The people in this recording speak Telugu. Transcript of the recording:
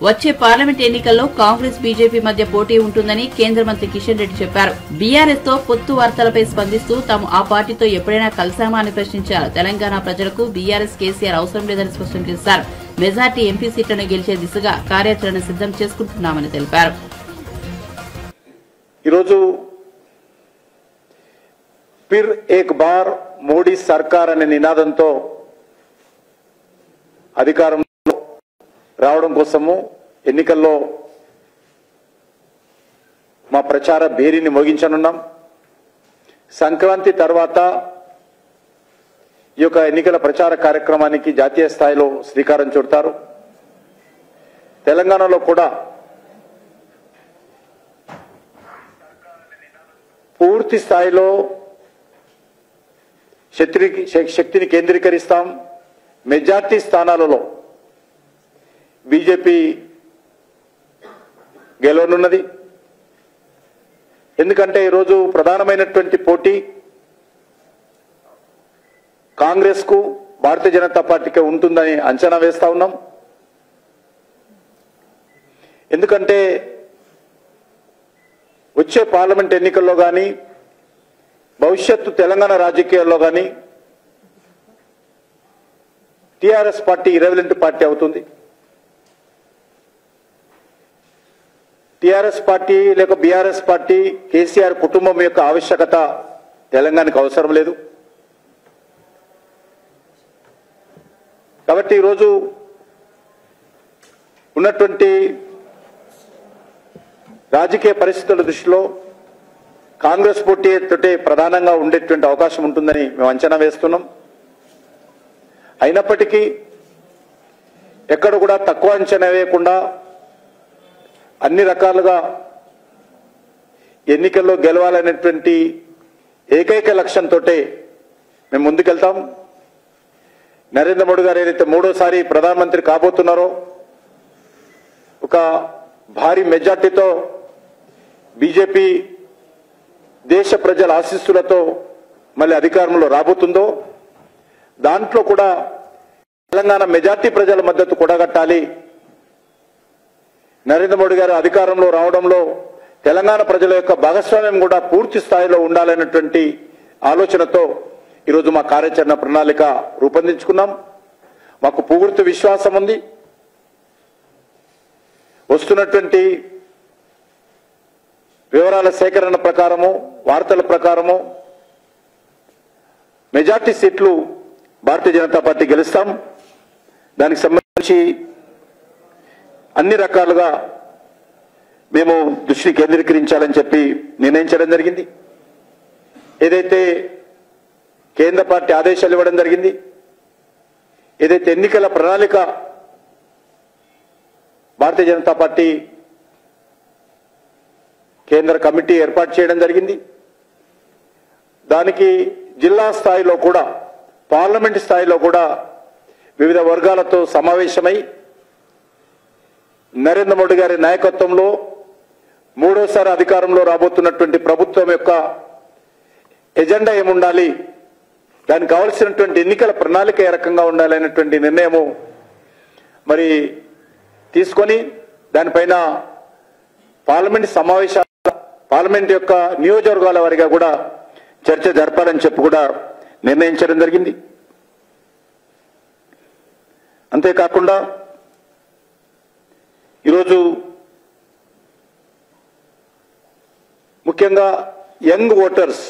వచ్చే పార్లమెంట్ ఎన్నికల్లో కాంగ్రెస్ బీజేపీ మధ్య పోటీ ఉంటుందని కేంద్ర మంత్రి కిషన్ రెడ్డి చెప్పారు. బీఆర్ఎస్ తో పొత్తు వార్తలపై స్పందిస్తూ తాము ఆ పార్టీతో ఎప్పుడైనా కలిసామా అని ప్రశ్నించారు. తెలంగాణ ప్రజలకు బీఆర్ఎస్ కేసీఆర్ అవసరం లేదని స్పష్టం చేశారు. మెజార్టీ ఎంపీ సీట్లను గెలిచే దిశగా కార్యాచరణ సిద్దం చేసుకుంటున్నామని తెలిపారు. ఈరోజు ఫిర్ ఏక్ బార్ మోడీ సర్కార్ అనే నినాదంతో అధికారంలో రావడం కోసము ఎన్నికల్లో మా ప్రచార భేరీని మోగించనున్నాం. సంక్రాంతి తర్వాత ఈ యొక్క ఎన్నికల ప్రచార కార్యక్రమానికి జాతీయ స్థాయిలో శ్రీకారం చుడతారు. తెలంగాణలో కూడా పూర్తి స్థాయిలో శక్తిని కేంద్రీకరిస్తాం. మెజార్టీ స్థానాలలో బీజేపీ గెలవనున్నది. ఎందుకంటే ఈరోజు ప్రధానమైనటువంటి పోటీ కాంగ్రెస్ కు భారతీయ జనతా పార్టీకి ఉంటుందని అంచనా వేస్తా ఉన్నాం. ఎందుకంటే వచ్చే పార్లమెంట్ ఎన్నికల్లో కానీ భవిష్యత్తు తెలంగాణ రాజకీయాల్లో కానీ టీఆర్ఎస్ పార్టీ ఇర్రెలెవెంట్ పార్టీ అవుతుంది. టీఆర్ఎస్ పార్టీ లేక బీఆర్ఎస్ పార్టీ కేసీఆర్ కుటుంబం యొక్క ఆవశ్యకత తెలంగాణకు అవసరం లేదు. కాబట్టి ఈరోజు ఉన్నటువంటి రాజకీయ పరిస్థితుల దృష్టిలో కాంగ్రెస్ పోటీ తోటే ప్రధానంగా ఉండేటువంటి అవకాశం ఉంటుందని మేము అంచనా వేస్తున్నాం. అయినప్పటికీ ఎక్కడ కూడా తక్కువ అంచనా వేయకుండా అన్ని రకాలుగా ఎన్నికల్లో గెలవాలనేటువంటి ఏకైక లక్ష్యంతో మేము ముందుకెళ్తాం. నరేంద్ర మోడీ గారు ఏదైతే మూడోసారి ప్రధానమంత్రి కాబోతున్నారో ఒక భారీ మెజార్టీతో బీజేపీ దేశ ప్రజల ఆశీస్సులతో మళ్ళీ అధికారంలో రాబోతుందో దాంట్లో కూడా తెలంగాణ మెజార్టీ ప్రజల మద్దతు కూడగట్టాలి. నరేంద్ర మోడీ గారు అధికారంలో రావడంలో తెలంగాణ ప్రజల యొక్క భాగస్వామ్యం కూడా పూర్తి స్థాయిలో ఉండాలనేటువంటి ఆలోచనతో ఈరోజు మా కార్యాచరణ ప్రణాళిక రూపొందించుకున్నాం. మాకు పూర్తి విశ్వాసం ఉంది. వస్తున్నటువంటి వివరాల సేకరణ ప్రకారము వార్తల ప్రకారము మెజార్టీ సీట్లు భారతీయ జనతా పార్టీ గెలుస్తాం. దానికి సంబంధించి అన్ని రకాలుగా మేము దృష్టి కేంద్రీకరించాలని చెప్పి నిర్ణయించడం జరిగింది. ఏదైతే కేంద్ర పార్టీ ఆదేశాలు ఇవ్వడం జరిగింది, ఏదైతే ఎన్నికల ప్రణాళిక భారతీయ జనతా పార్టీ కేంద్ర కమిటీ ఏర్పాటు చేయడం జరిగింది. దానికి జిల్లా స్థాయిలో కూడా పార్లమెంట్ స్థాయిలో కూడా వివిధ వర్గాలతో సమావేశమై నరేంద్ర మోడీ గారి నాయకత్వంలో మూడోసారి అధికారంలో రాబోతున్నటువంటి ప్రభుత్వం యొక్క ఎజెండా ఏముండాలి, దానికి కావలసినటువంటి ఎన్నికల ప్రణాళిక ఏ రకంగా ఉండాలి అనేటువంటి నిర్ణయము మరి తీసుకొని దానిపైన పార్లమెంట్ సమావేశాలు పార్లమెంట్ యొక్క నియోజకవర్గాల వారిగా కూడా చర్చ జరపాలని చెప్పి కూడా నిర్ణయించడం జరిగింది. అంతేకాకుండా ఈరోజు ముఖ్యంగా యంగ్ ఓటర్స్